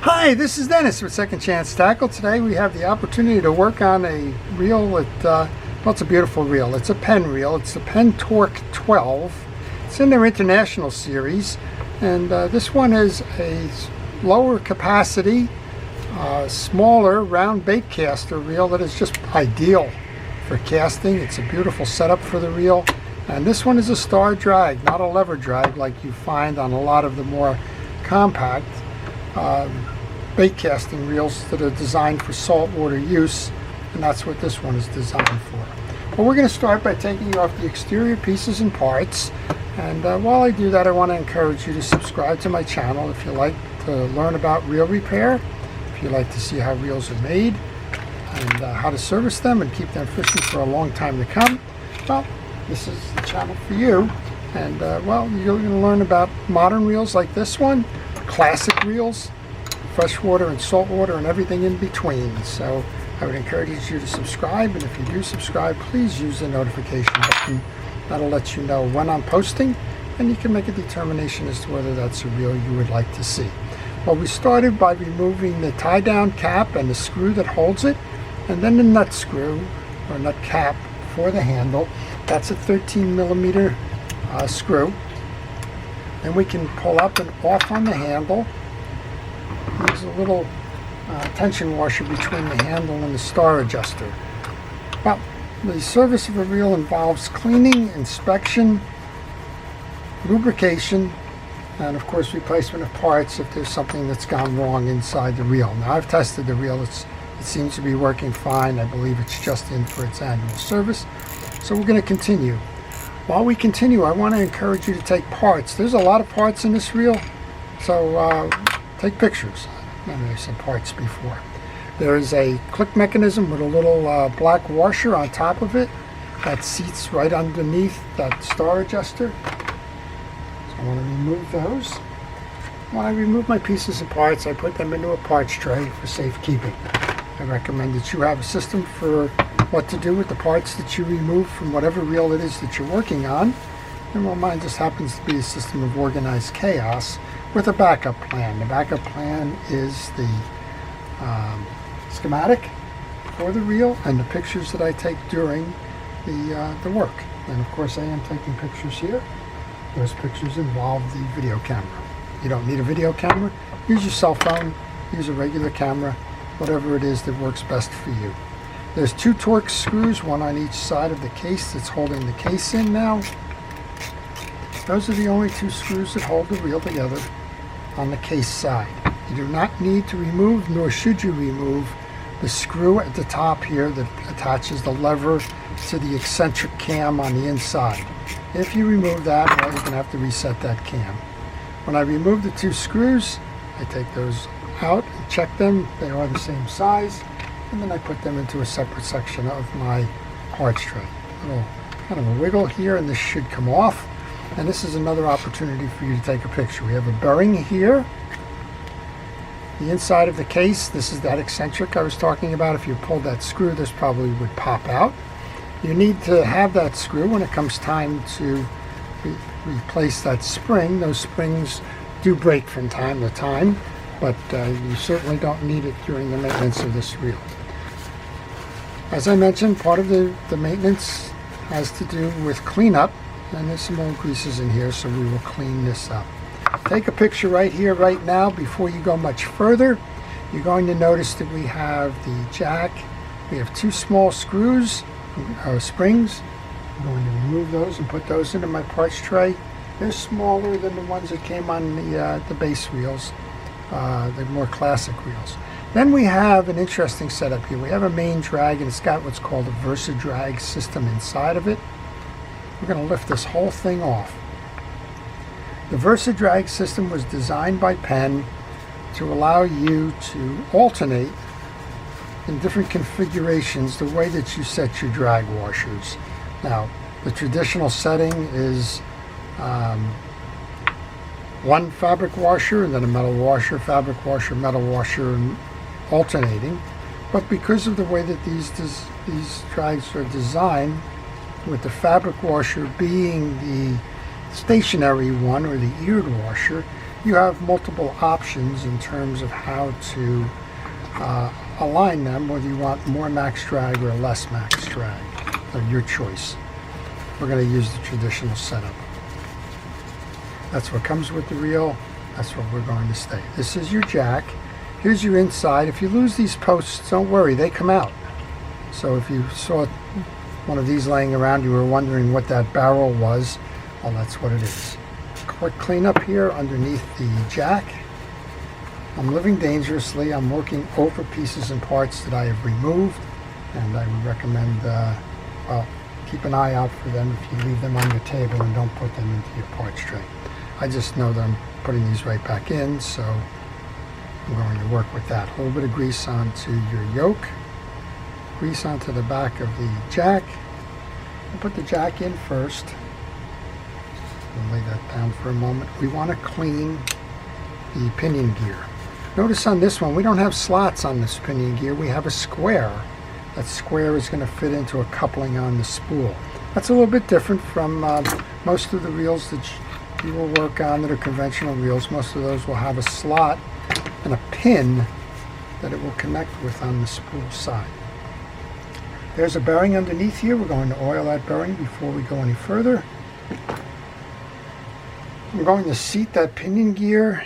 Hi, this is Dennis with Second Chance Tackle. Today we have the opportunity to work on a reel that, well, it's a beautiful reel. It's a Penn reel. It's the Penn Torque 12. It's in their International series, and this one is a lower capacity, smaller round bait caster reel that is just ideal for casting. It's a beautiful setup for the reel, and this one is a star drag, not a lever drag like you find on a lot of the more compact bait casting reels that are designed for saltwater use, and that's what this one is designed for. Well, we're going to start by taking off the exterior pieces and parts, and while I do that, I want to encourage you to subscribe to my channel if you like to learn about reel repair, if you like to see how reels are made and how to service them and keep them fishing for a long time to come. Well, this is the channel for you, and well, you're going to learn about modern reels like this one, classic reels, freshwater and saltwater, and everything in between. So I would encourage you to subscribe, and if you do subscribe, please use the notification button. That'll let you know when I'm posting, and you can make a determination as to whether that's a reel you would like to see. Well, we started by removing the tie down cap and the screw that holds it, and then the nut screw or nut cap for the handle. That's a 13mm screw. Then we can pull up and off on the handle. There's a little tension washer between the handle and the star adjuster. Well, the service of a reel involves cleaning, inspection, lubrication, and of course replacement of parts if there's something that's gone wrong inside the reel. Now, I've tested the reel. It seems to be working fine. I believe it's just in for its annual service. So we're going to continue. While we continue, I want to encourage you to take parts. There's a lot of parts in this reel, so take pictures. There's some parts before. There is a click mechanism with a little black washer on top of it that seats right underneath that star adjuster. So I want to remove those. When I remove my pieces and parts, I put them into a parts tray for safekeeping. I recommend that you have a system for what to do with the parts that you remove from whatever reel it is that you're working on. And well, mine just happens to be a system of organized chaos with a backup plan. The backup plan is the schematic for the reel and the pictures that I take during the work. And of course I am taking pictures here. Those pictures involve the video camera. You don't need a video camera. Use your cell phone, use a regular camera, whatever it is that works best for you. There's 2 Torque screws, one on each side of the case that's holding the case in now. Those are the only 2 screws that hold the reel together on the case side. You do not need to remove, nor should you remove, the screw at the top here that attaches the lever to the eccentric cam on the inside. If you remove that, well, you're going to have to reset that cam. When I remove the 2 screws, I take those out and check them. They are the same size, and then I put them into a separate section of my parts tray. A little kind of a wiggle here, and this should come off. And this is another opportunity for you to take a picture. We have a bearing here. The inside of the case, this is that eccentric I was talking about. If you pulled that screw, this probably would pop out. You need to have that screw when it comes time to replace that spring. Those springs do break from time to time, but you certainly don't need it during the maintenance of this reel. As I mentioned, part of the maintenance has to do with cleanup. And there's some old greases in here, so we will clean this up. Take a picture right here, right now, before you go much further. You're going to notice that we have the jack. We have 2 small screws, springs. I'm going to remove those and put those into my parts tray. They're smaller than the ones that came on the base reels, the more classic reels. Then we have an interesting setup here. We have a main drag, and it's got what's called a Versa drag system inside of it. We're going to lift this whole thing off. The Versa drag system was designed by Penn to allow you to alternate in different configurations the way that you set your drag washers. Now, the traditional setting is one fabric washer and then a metal washer, fabric washer, metal washer, and alternating. But because of the way that these drags are designed, with the fabric washer being the stationary one or the eared washer, you have multiple options in terms of how to align them, whether you want more max drag or less max drag. Your choice. We're going to use the traditional setup. That's what comes with the reel. That's what we're going to stay. This is your jack. Here's your inside. If you lose these posts, don't worry, they come out. So if you saw one of these laying around, you were wondering what that barrel was, well, that's what it is. Quick cleanup here underneath the jack. I'm living dangerously. I'm working over pieces and parts that I have removed, and I would recommend, well, keep an eye out for them if you leave them on your table and don't put them into your parts tray. I just know that I'm putting these right back in, so I'm going to work with that. A little bit of grease onto your yoke, grease onto the back of the jack. I'll put the jack in first. I'll lay that down for a moment. We want to clean the pinion gear. Notice on this one, we don't have slots on this pinion gear. We have a square. That square is going to fit into a coupling on the spool. That's a little bit different from most of the reels that you will work on that are conventional reels. Most of those will have a slot and a pin that it will connect with on the spool side. There's a bearing underneath here. We're going to oil that bearing before we go any further. I'm going to seat that pinion gear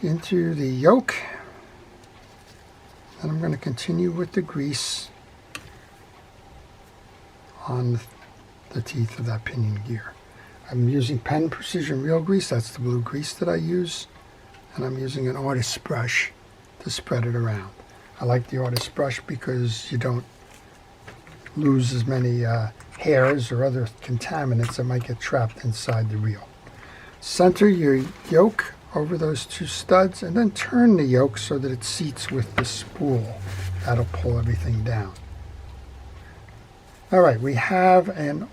into the yoke, and I'm going to continue with the grease on the teeth of that pinion gear. I'm using Penn Precision Reel Grease. That's the blue grease that I use, and I'm using an artist's brush to spread it around. I like the artist's brush because you don't lose as many hairs or other contaminants that might get trapped inside the reel. Center your yoke over those two studs, and then turn the yoke so that it seats with the spool. That'll pull everything down. All right, we have a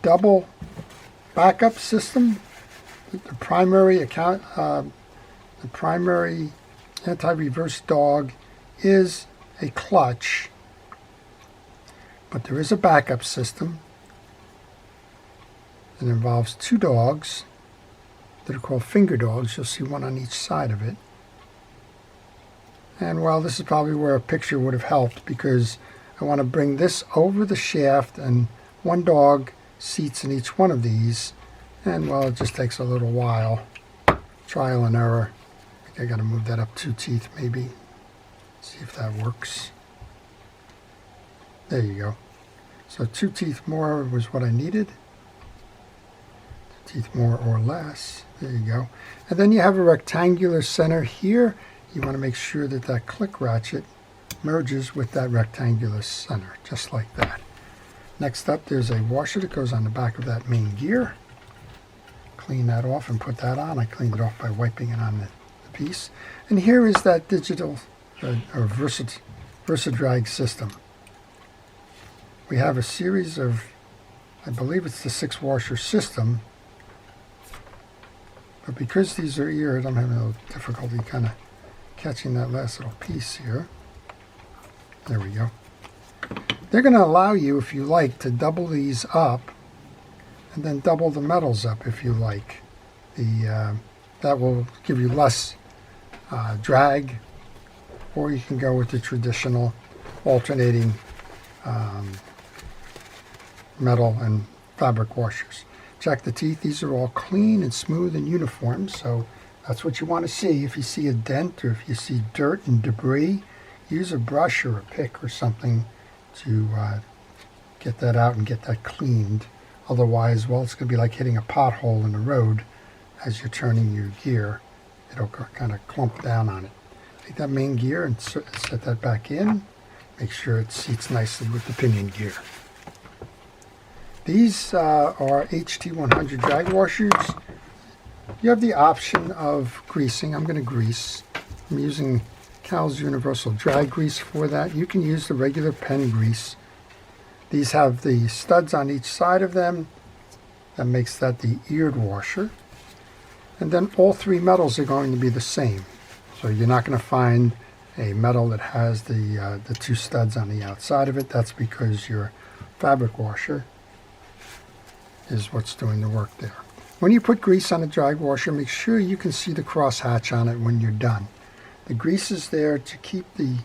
double backup system. The primary anti-reverse dog is a clutch, but there is a backup system that involves two dogs that are called finger dogs. You'll see one on each side of it. And well, this is probably where a picture would have helped, because I want to bring this over the shaft, and one dog seats in each one of these, and well, it just takes a little while. Trial and error. I think I got to move that up 2 teeth maybe. See if that works. There you go. So 2 teeth more was what I needed. 2 teeth more or less. There you go. And then you have a rectangular center here. You want to make sure that that click ratchet merges with that rectangular center, just like that. Next up, there's a washer that goes on the back of that main gear. Clean that off and put that on. I cleaned it off by wiping it on the piece. And here is that digital or Versadrag system. We have a series of, I believe it's the 6-washer system, but because these are eared, I'm having a little difficulty kind of catching that last little piece here. There we go. They're going to allow you, if you like, to double these up and then double the metals up if you like. That will give you less drag, or you can go with the traditional alternating metal and fabric washers. Check the teeth. These are all clean and smooth and uniform, so that's what you want to see. If you see a dent or if you see dirt and debris, use a brush or a pick or something to get that out and get that cleaned. Otherwise, well, it's going to be like hitting a pothole in the road as you're turning your gear. It'll kind of clump down on it. Take that main gear and set that back in. Make sure it seats nicely with the pinion gear. These are HT100 drag washers. You have the option of greasing. I'm going to grease. I'm using Cal's Universal Drag Grease for that. You can use the regular Penn grease. These have the studs on each side of them. That makes that the eared washer. And then all 3 metals are going to be the same. So you're not going to find a metal that has the 2 studs on the outside of it. That's because your fabric washer is what's doing the work there. When you put grease on a drag washer, make sure you can see the crosshatch on it when you're done. The grease is there to keep the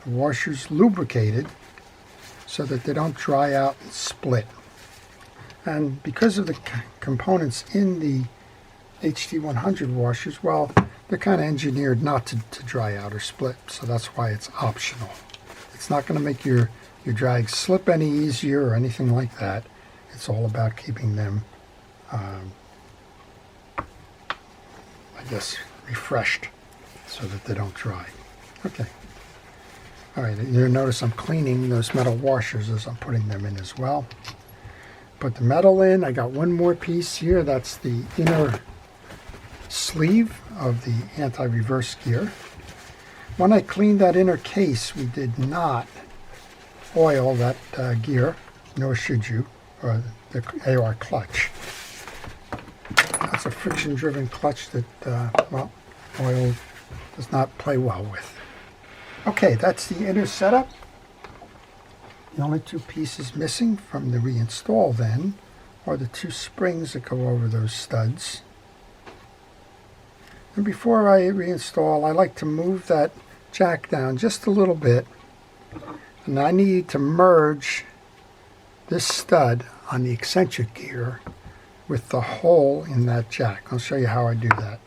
washers lubricated so that they don't dry out and split. And because of the components in the HD100 washers, well, they're kind of engineered not to dry out or split, so that's why it's optional. It's not going to make your drag slip any easier or anything like that. It's all about keeping them I guess refreshed so that they don't dry. Okay. All right, you'll notice I'm cleaning those metal washers as I'm putting them in as well. Put the metal in. I got one more piece here. That's the inner sleeve of the anti-reverse gear. When I cleaned that inner case, we did not oil that gear, nor should you, or the AR clutch. That's a friction-driven clutch that, well, oil does not play well with. Okay, that's the inner setup. The only two pieces missing from the reinstall then are the two springs that go over those studs. And before I reinstall, I like to move that jack down just a little bit. And I need to merge this stud on the eccentric gear with the hole in that jack. I'll show you how I do that.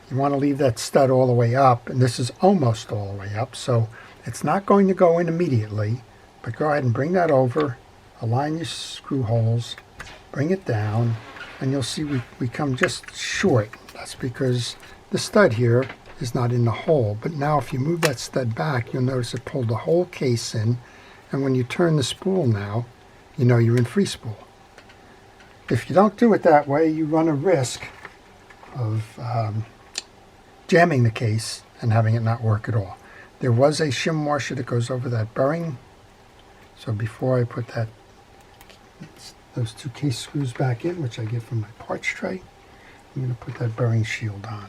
You want to leave that stud all the way up, and this is almost all the way up, so it's not going to go in immediately, but go ahead and bring that over, align your screw holes, bring it down, and you'll see we come just short. That's because the stud here is not in the hole, but now if you move that stud back, you'll notice it pulled the whole case in, and when you turn the spool now, you know you're in free spool. If you don't do it that way, you run a risk of jamming the case and having it not work at all. There was a shim washer that goes over that bearing, so before I put those two case screws back in, which I get from my parts tray, I'm going to put that bearing shield on.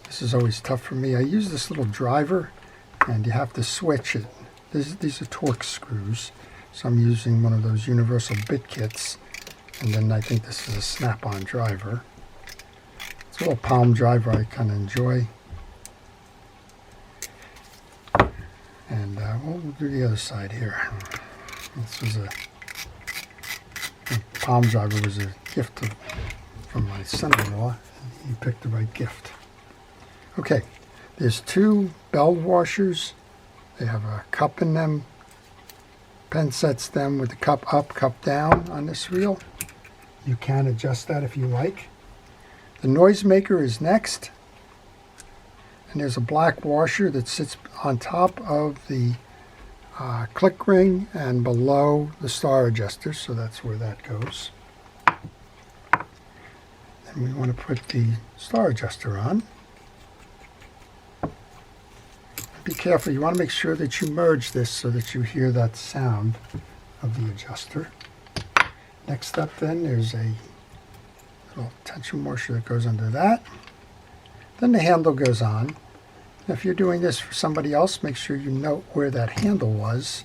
This is always tough for me. I use this little driver, and you have to switch it. These are Torque screws, so I'm using one of those universal bit kits, and then I think this is a snap-on driver. It's a little palm driver I kind of enjoy. And we'll do the other side here. This was a palm driver was a gift from my son-in-law. He picked the right gift. Okay, there's two bell washers. They have a cup in them. Penn sets them with the cup up, cup down on this reel. You can adjust that if you like. The noisemaker is next. And there's a black washer that sits on top of the click ring and below the star adjuster, so that's where that goes. And we want to put the star adjuster on. Be careful, you want to make sure that you merge this so that you hear that sound of the adjuster. Next up then, there's a little tension washer that goes under that. Then the handle goes on. If you're doing this for somebody else, make sure you note where that handle was.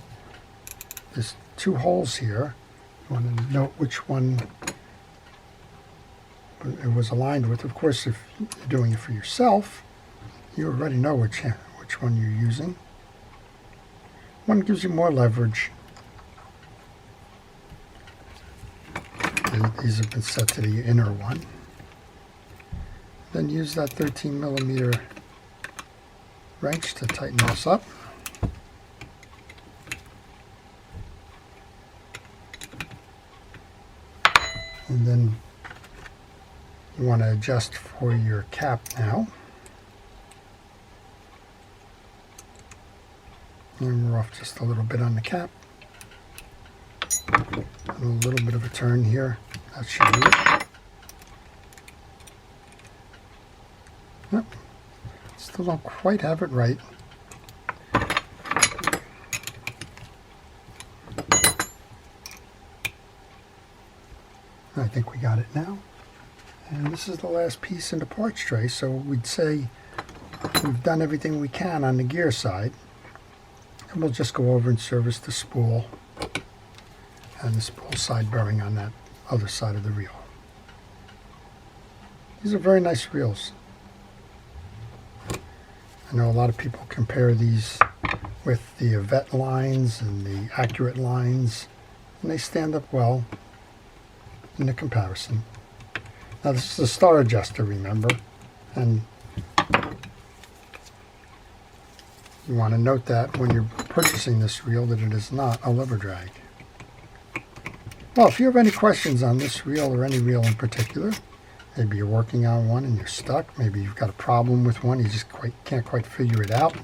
There's two holes here. You want to note which one it was aligned with. Of course, if you're doing it for yourself, you already know which one you're using. One gives you more leverage. These have been set to the inner one. Then use that 13mm wrench to tighten this up. And then you want to adjust for your cap now. And we're off just a little bit on the cap. A little bit of a turn here. That should do it. Yep. Still don't quite have it right. I think we got it now. And this is the last piece in the parts tray, so we'd say we've done everything we can on the gear side. And we'll just go over and service the spool and the spool side bearing on that other side of the reel. These are very nice reels. I know a lot of people compare these with the Yvette lines and the Accurate lines, and they stand up well in the comparison. Now this is a star adjuster, remember, and you want to note that when you're purchasing this reel that it is not a lever drag. Well, if you have any questions on this reel or any reel in particular, maybe you're working on one and you're stuck, maybe you've got a problem with one, you just can't quite figure it out,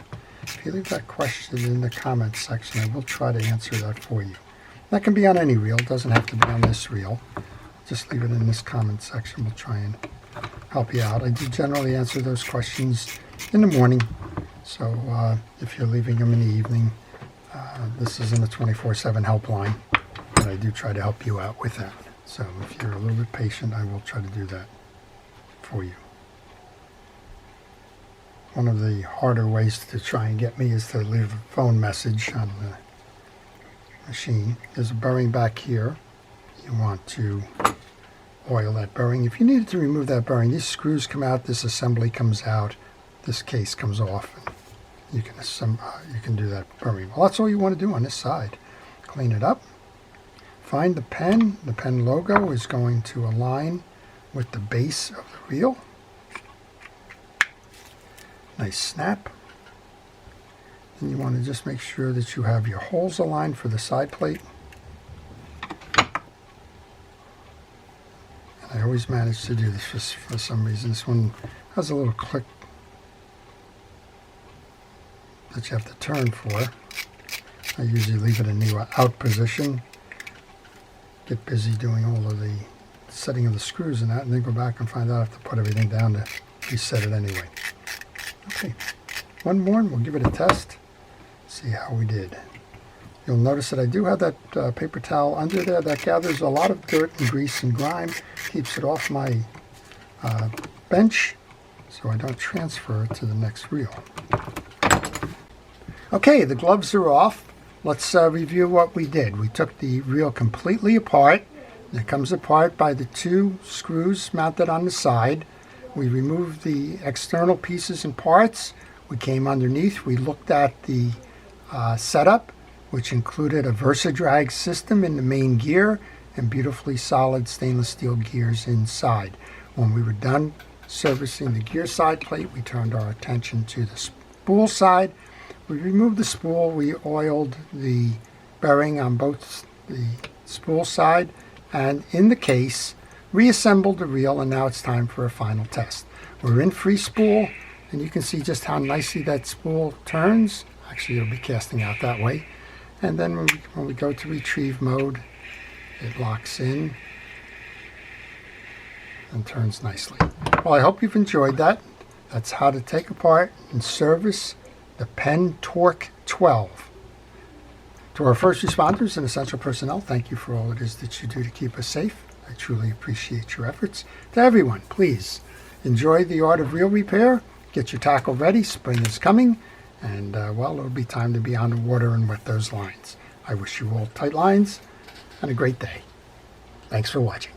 if you leave that question in the comments section, I will try to answer that for you. That can be on any reel, it doesn't have to be on this reel. Just leave it in this comment section, we'll try and help you out. I do generally answer those questions in the morning, so if you're leaving them in the evening, this isn't a 24/7 helpline, but I do try to help you out with that. So if you're a little bit patient, I will try to do that for you. One of the harder ways to try and get me is to leave a phone message on the machine. There's a bearing back here. You want to oil that bearing. If you needed to remove that bearing, these screws come out, this assembly comes out, this case comes off, and you can do that bearing. Well, that's all you want to do on this side. Clean it up. Find the Penn. The Penn logo is going to align with the base of the reel. Nice snap. And you want to just make sure that you have your holes aligned for the side plate. And I always manage to do this for some reason. This one has a little click that you have to turn for. I usually leave it in the out position. Get busy doing all of the setting of the screws and that, and then go back and find out I have to put everything down to reset it anyway. Okay, one more and we'll give it a test. See how we did. You'll notice that I do have that paper towel under there that gathers a lot of dirt and grease and grime, keeps it off my bench so I don't transfer it to the next reel. Okay, the gloves are off. Let's review what we did. We took the reel completely apart. It comes apart by the two screws mounted on the side. We removed the external pieces and parts. We came underneath. We looked at the setup, which included a VersaDrag system in the main gear and beautifully solid stainless steel gears inside. When we were done servicing the gear side plate, we turned our attention to the spool side. We removed the spool, we oiled the bearing on both the spool side and in the case, reassembled the reel, and now it's time for a final test. We're in free spool, and you can see just how nicely that spool turns. Actually, it'll be casting out that way. And then when we go to retrieve mode, it locks in and turns nicely. Well, I hope you've enjoyed that. That's how to take apart and service the Penn Torque 12. To our first responders and essential personnel, thank you for all it is that you do to keep us safe. I truly appreciate your efforts. To everyone, please enjoy the art of reel repair. Get your tackle ready. Spring is coming. And, well, it'll be time to be on the water and wet those lines. I wish you all tight lines and a great day. Thanks for watching.